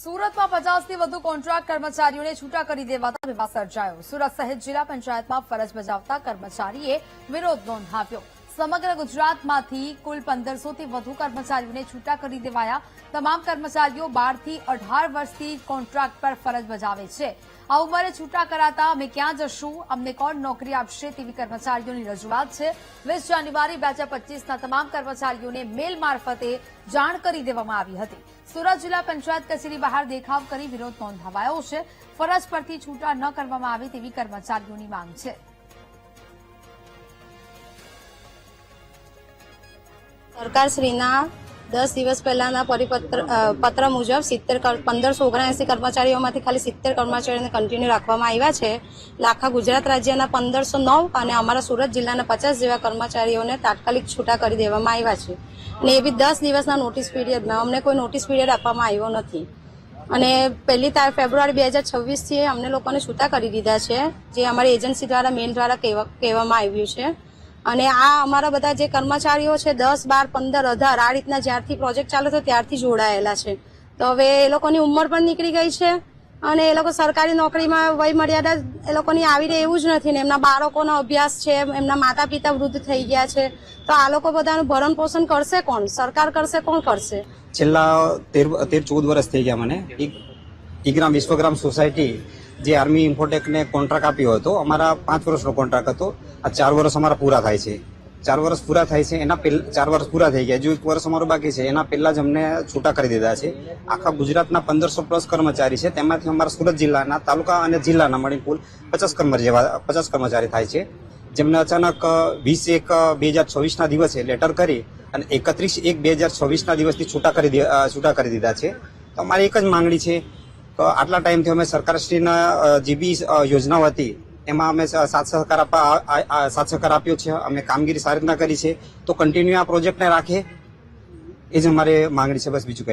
સુરતમાં 50 થી વધુ કોન્ટ્રાક્ટ કર્મચારીઓને છૂટા કરી દેવાતા વિવાદ સર્જાયો। સુરત સહિત જિલ્લા પંચાયતમાં ફરજ બજાવતા કર્મચારીએ વિરોધ નોંધાવ્યો। સમગ્ર ગુજરાતમાંથી કુલ 1500 થી વધુ કર્મચારીઓને છૂટા કરી દેવાયા। તમામ કર્મચારીઓ 12 થી 18 વર્ષથી કોન્ટ્રાક્ટ પર ફરજ બજાવે છે। આ ઉંમરે છૂટા કરાતા અમે ક્યાં જશું, અમને કોણ નોકરી આપશે તેવી કર્મચારીઓની રજૂઆત છે। 20 જાન્યુઆરી 2025ના તમામ કર્મચારીઓને મેલ મારફતે જાણ કરી દેવામાં આવી હતી। સુરત જિલ્લા પંચાયત કચેરી બહાર દેખાવ કરી વિરોધ નોંધાવાયો છે। ફરજ પરથી છૂટા ન કરવામાં આવે તેવી કર્મચારીઓની માંગ છે। સરકારશ્રીના 10 દિવસ પહેલાના પત્ર મુજબ 1579 કર્મચારીઓમાંથી ખાલી 70 કર્મચારીઓને કન્ટિન્યુ રાખવામાં આવ્યા છે। આખા ગુજરાત રાજ્યના 1509 અને અમારા સુરત જિલ્લાના 50 જેવા કર્મચારીઓને તાત્કાલિક છૂટા કરી દેવામાં આવ્યા છે અને એ બી 10 દિવસના નોટિસ પીરિયડમાં। અમને કોઈ નોટિસ પીરિયડ આપવામાં આવ્યો નથી અને 1 ફેબ્રુઆરી 2026 થી અમને લોકોને છૂટા કરી દીધા છે, જે અમારી એજન્સી દ્વારા મેલ દ્વારા કહેવામાં આવ્યું છે। અને આ અમારા બધા જે કર્મચારીઓ છે 10, 12, 15, 18 આ રીતના જ્યારથી પ્રોજેક્ટ ચાલુ થયો ત્યારથી જોડાયેલા છે। તો હવે એ લોકોની ઉંમર પણ નીકળી ગઈ છે અને એ લોકો સરકારી નોકરીમાં વય મર્યાદા એ લોકોની આવી રહે એવું જ નથી ને એમના બાળકોનો અભ્યાસ છે, એમના માતા પિતા વૃદ્ધ થઈ ગયા છે। તો આ લોકો બધાનું ભરણ પોષણ કરશે કોણ? સરકાર કરશે, કોણ કરશે? છેલ્લા 13-14 વર્ષ થઈ ગયા મને ઈગ્રામ વિશ્વગ્રામ સોસાયટી જે આર્મી ઇન્ફોટેકને કોન્ટ્રાક્ટ આપ્યો હતો। અમારા 5 વર્ષનો કોન્ટ્રાક્ટ હતો। આ 4 વર્ષ અમારા પૂરા થાય છે। 4 વર્ષ પૂરા થાય છે એના 4 વર્ષ પૂરા થઈ ગયા, જો 1 વર્ષ અમારું બાકી છે। એના પહેલા જ અમને છૂટા કરી દીધા છે। આખા ગુજરાતના 1500+ કર્મચારી છે, તેમાંથી અમારા સુરત જિલ્લાના તાલુકા અને જિલ્લાના મળી કુલ 50 કર્મચારી થાય છે, જેમને અચાનક 20/1/2026ના દિવસે લેટર કરી અને 31/1/2026ના દિવસથી છૂટા કરી દીધા છે। તો અમારી એક જ માંગણી છે કે આટલા ટાઈમથી અમે સરકારશ્રીના જે બી યોજનાઓ હતી એમાં અમે સાથ સહકાર આપ્યો છે। અમે કામગીરી સારી રીતના કરી છે, તો કન્ટિન્યુ આ પ્રોજેક્ટને રાખે, એ જ અમારી માંગણી છે। બસ બીજું કંઈ નહીં।